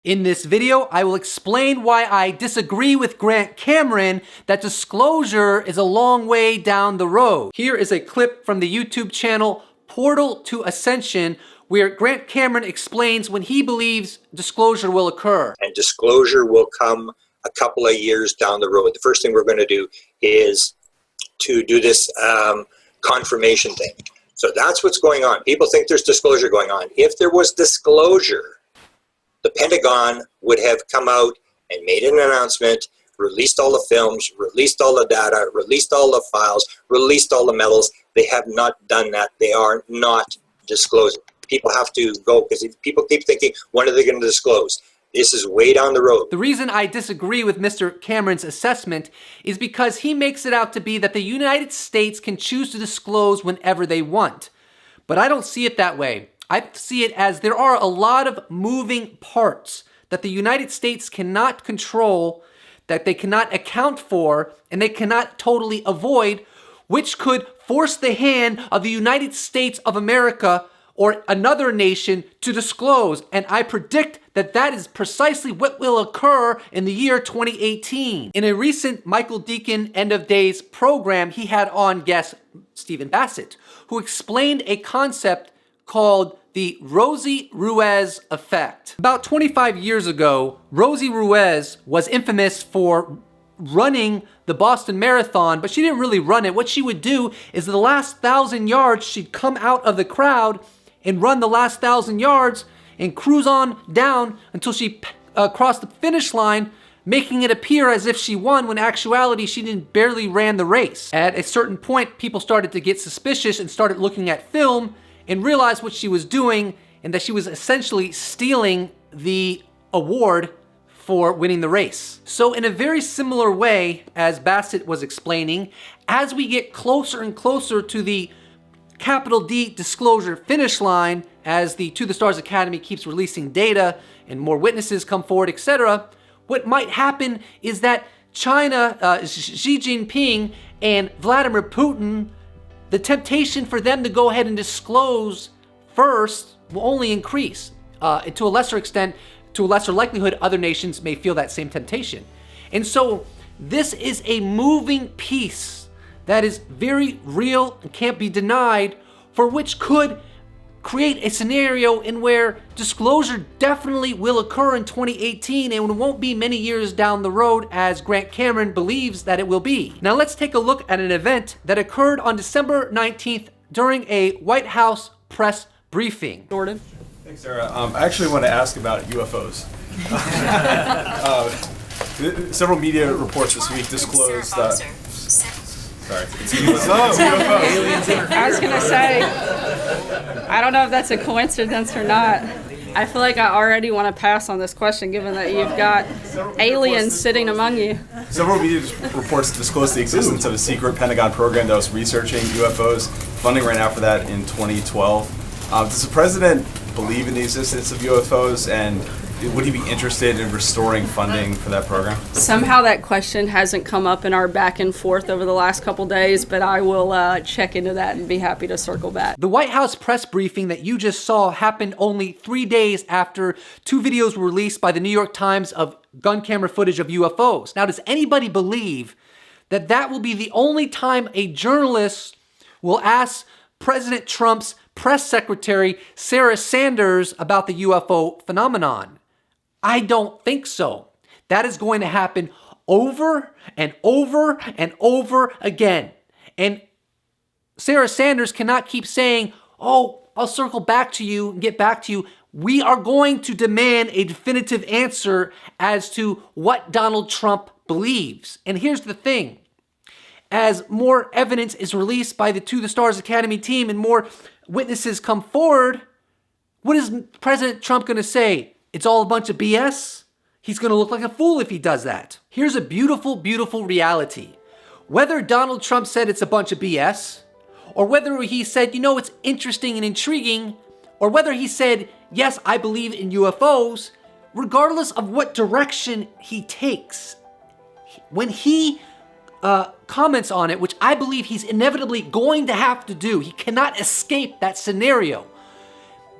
In this video, I will explain why I disagree with Grant Cameron that disclosure is a long way down the road. Here is a clip from the YouTube channel Portal to Ascension, where Grant Cameron explains when he believes disclosure will occur. And disclosure will come a couple of years down the road. The first thing we're going to do is to do this confirmation thing. So that's what's going on. People think there's disclosure going on. If there was disclosure, the Pentagon would have come out and made an announcement, released all the films, released all the data, released all the files, released all the medals. They have not done that. They are not disclosing. People have to go, because people keep thinking, when are they going to disclose? This is way down the road. The reason I disagree with Mr. Cameron's assessment is because he makes it out to be that the United States can choose to disclose whenever they want. But I don't see it that way. I see it as there are a lot of moving parts that the United States cannot control, that they cannot account for, and they cannot totally avoid, which could force the hand of the United States of America or another nation to disclose. And I predict that that is precisely what will occur in the year 2018. In a recent Michael Deacon End of Days program, he had on guest Stephen Bassett, who explained a concept called the Rosie Ruiz effect. About 25 years ago, Rosie Ruiz was infamous for running the Boston Marathon, but she didn't really run it. What she would do is the last 1,000 yards, she'd come out of the crowd and run the last 1,000 yards and cruise on down until she crossed the finish line, making it appear as if she won when in actuality she barely ran the race. At a certain point, people started to get suspicious and started looking at film and realized what she was doing and that she was essentially stealing the award for winning the race. So in a very similar way, as Bassett was explaining, as we get closer and closer to the capital D disclosure finish line, as the To the Stars Academy keeps releasing data and more witnesses come forward, etc., what might happen is that China, Xi Jinping and Vladimir Putin, the temptation for them to go ahead and disclose first will only increase. To a lesser extent, to a lesser likelihood, other nations may feel that same temptation. And so this is a moving piece that is very real and can't be denied, for which could create a scenario in where disclosure definitely will occur in 2018 and it won't be many years down the road as Grant Cameron believes that it will be. Now let's take a look at an event that occurred on December 19th during a White House press briefing. Jordan? Thanks, Sarah. I actually want to ask about UFOs. Several media reports this week disclosed that... Sorry. It's UFOs. I was going to say, I don't know if that's a coincidence or not. I feel like I already want to pass on this question, given that you've got aliens sitting among you. Several media reports disclosed the existence of a secret Pentagon program that was researching UFOs. Funding ran out for that in 2012. Does the president believe in the existence of UFOs, and would he be interested in restoring funding for that program? Somehow that question hasn't come up in our back and forth over the last couple days, but I will check into that and be happy to circle back. The White House press briefing that you just saw happened only 3 days after 2 videos were released by the New York Times of gun camera footage of UFOs. Now, does anybody believe that that will be the only time a journalist will ask President Trump's press secretary, Sarah Sanders, about the UFO phenomenon? I don't think so. That is going to happen over and over and over again. And Sarah Sanders cannot keep saying, oh, I'll circle back to you and get back to you. We are going to demand a definitive answer as to what Donald Trump believes. And here's the thing. As more evidence is released by the To the Stars Academy team and more witnesses come forward, what is President Trump going to say? It's all a bunch of BS? He's going to look like a fool if he does that. Here's a beautiful, beautiful reality. Whether Donald Trump said it's a bunch of BS, or whether he said, you know, it's interesting and intriguing, or whether he said, yes, I believe in UFOs, regardless of what direction he takes, when he comments on it, which I believe he's inevitably going to have to do, he cannot escape that scenario.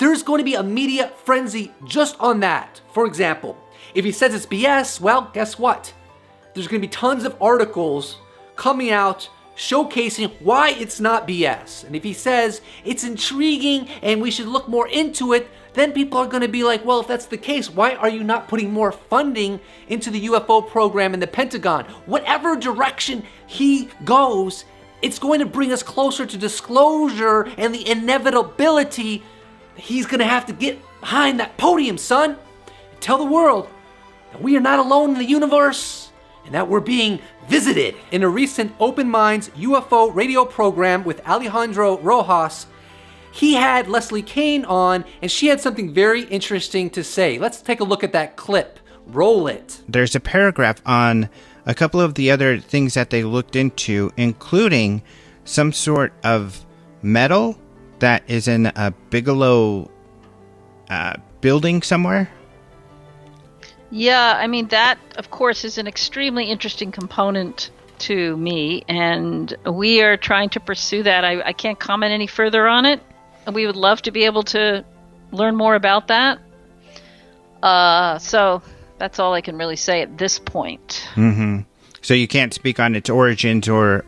there's going to be a media frenzy just on that. For example, if he says it's BS, well, guess what? There's going to be tons of articles coming out showcasing why it's not BS. And if he says it's intriguing and we should look more into it, then people are going to be like, well, if that's the case, why are you not putting more funding into the UFO program in the Pentagon? Whatever direction he goes, it's going to bring us closer to disclosure and the inevitability that he's going to have to get behind that podium, son, and tell the world that we are not alone in the universe and that we're being visited. In a recent Open Minds UFO radio program with Alejandro Rojas, he had Leslie Kane on, and she had something very interesting to say. Let's take a look at that clip. Roll it. There's a paragraph on a couple of the other things that they looked into, including some sort of metal that is in a Bigelow building somewhere. Yeah, I mean, that, of course, is an extremely interesting component to me, and we are trying to pursue that. I can't comment any further on it. We would love to be able to learn more about that. So that's all I can really say at this point. Mm-hmm. So you can't speak on its origins or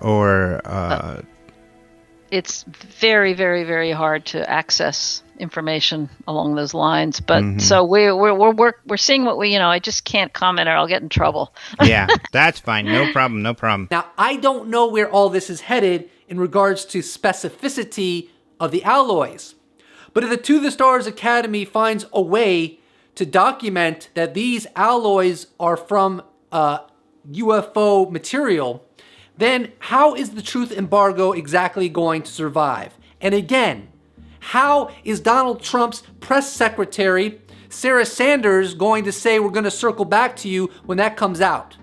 it's very, very, very hard to access information along those lines. But so we're seeing what we, I just can't comment or I'll get in trouble. Yeah, that's fine. No problem. Now, I don't know where all this is headed in regards to specificity of the alloys. But if the To the Stars Academy finds a way to document that these alloys are from UFO material, then how is the truth embargo exactly going to survive? And again, how is Donald Trump's press secretary, Sarah Sanders, going to say we're going to circle back to you when that comes out?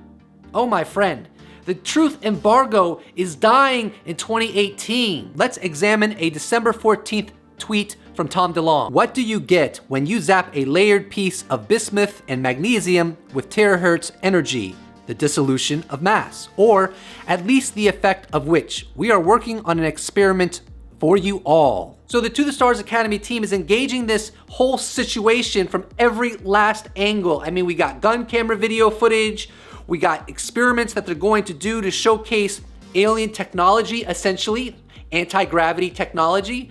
Oh, my friend, the truth embargo is dying in 2018. Let's examine a December 14th tweet from Tom DeLonge. What do you get when you zap a layered piece of bismuth and magnesium with terahertz energy? The dissolution of mass, or at least the effect of which. We are working on an experiment for you all. So the To the Stars Academy team is engaging this whole situation from every last angle. I mean, we got gun camera video footage, we got experiments that they're going to do to showcase alien technology, essentially, anti-gravity technology.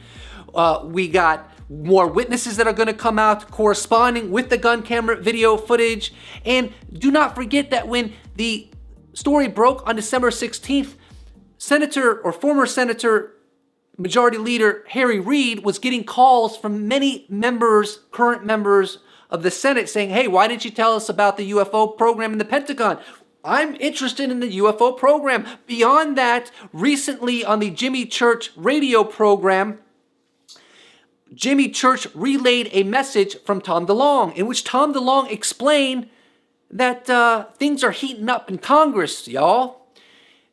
We got more witnesses that are going to come out corresponding with the gun camera video footage. And do not forget that when the story broke on December 16th, Senator or former Senator Majority Leader Harry Reid was getting calls from many members, current members of the Senate saying, hey, why didn't you tell us about the UFO program in the Pentagon? I'm interested in the UFO program. Beyond that, recently on the Jimmy Church radio program, Jimmy Church relayed a message from Tom DeLonge in which Tom DeLonge explained that things are heating up in Congress, y'all.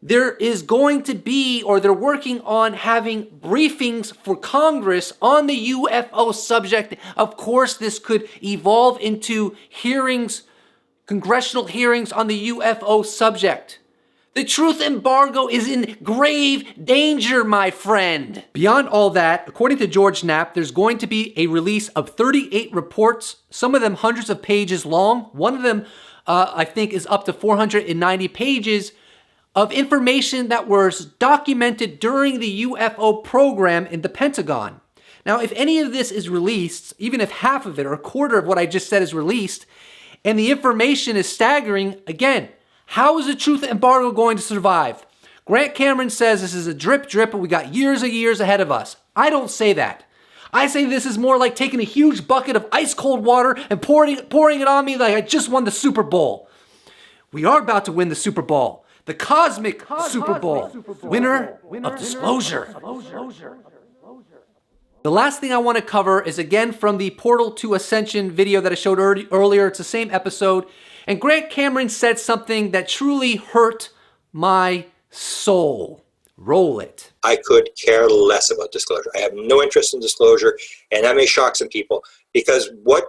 There is going to be, or they're working on having briefings for Congress on the UFO subject. Of course, this could evolve into hearings, congressional hearings on the UFO subject. The truth embargo is in grave danger, my friend. Beyond all that, according to George Knapp, there's going to be a release of 38 reports, some of them hundreds of pages long. One of them, I think, is up to 490 pages of information that was documented during the UFO program in the Pentagon. Now, if any of this is released, even if half of it or a quarter of what I just said is released, and the information is staggering, again, how is the truth embargo going to survive? Grant Cameron says this is a drip and we got years and years ahead of us. I don't say that. I say this is more like taking a huge bucket of ice cold water and pouring it on me like I just won the Super Bowl. We are about to win the Super Bowl. The cosmic Super Bowl. Winner of disclosure. The last thing I want to cover is again from the Portal to Ascension video that I showed earlier. It's the same episode. And Grant Cameron said something that truly hurt my soul. Roll it. I could care less about disclosure. I have no interest in disclosure, and that may shock some people because what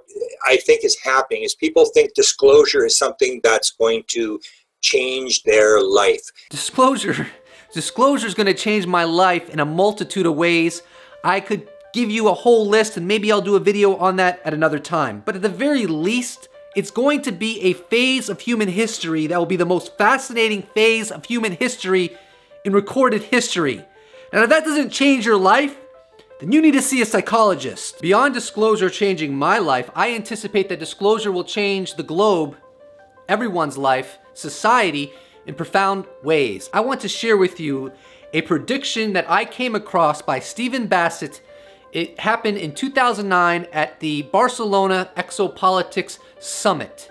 I think is happening is people think disclosure is something that's going to change their life. Disclosure is going to change my life in a multitude of ways. I could give you a whole list, and maybe I'll do a video on that at another time. But at the very least, it's going to be a phase of human history that will be the most fascinating phase of human history in recorded history. Now, if that doesn't change your life, then you need to see a psychologist. Beyond disclosure changing my life, I anticipate that disclosure will change the globe, everyone's life, society, in profound ways. I want to share with you a prediction that I came across by Stephen Bassett. It happened in 2009 at the Barcelona Exopolitics Summit.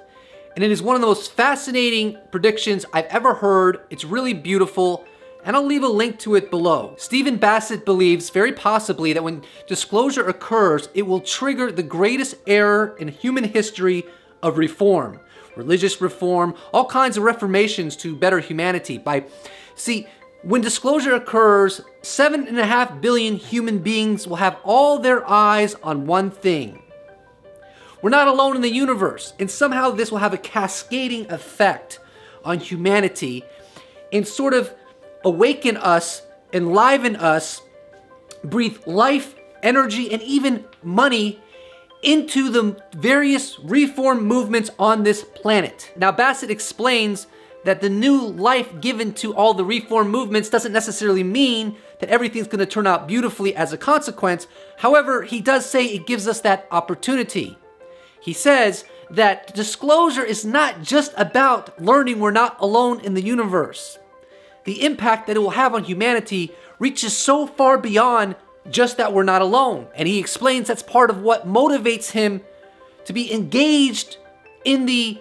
And it is one of the most fascinating predictions I've ever heard. It's really beautiful, and I'll leave a link to it below. Stephen Bassett believes very possibly that when disclosure occurs, it will trigger the greatest error in human history of reform. Religious reform, all kinds of reformations to better humanity. When disclosure occurs, 7.5 billion human beings will have all their eyes on one thing. We're not alone in the universe, and somehow this will have a cascading effect on humanity and sort of awaken us, enliven us, breathe life, energy, and even money into the various reform movements on this planet. Now, Bassett explains that the new life given to all the reform movements doesn't necessarily mean that everything's going to turn out beautifully as a consequence. However, he does say it gives us that opportunity. He says that disclosure is not just about learning we're not alone in the universe. The impact that it will have on humanity reaches so far beyond just that we're not alone. And he explains that's part of what motivates him to be engaged in the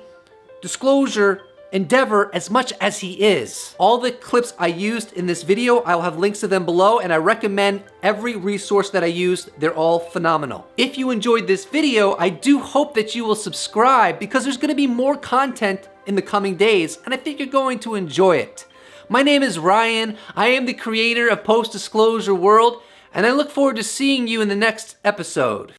disclosure endeavor as much as he is. All the clips I used in this video, I'll have links to them below, and I recommend every resource that I used. They're all phenomenal. If you enjoyed this video, I do hope that you will subscribe, because there's gonna be more content in the coming days, and I think you're going to enjoy it. My name is Ryan. I am the creator of Post Disclosure World, and I look forward to seeing you in the next episode.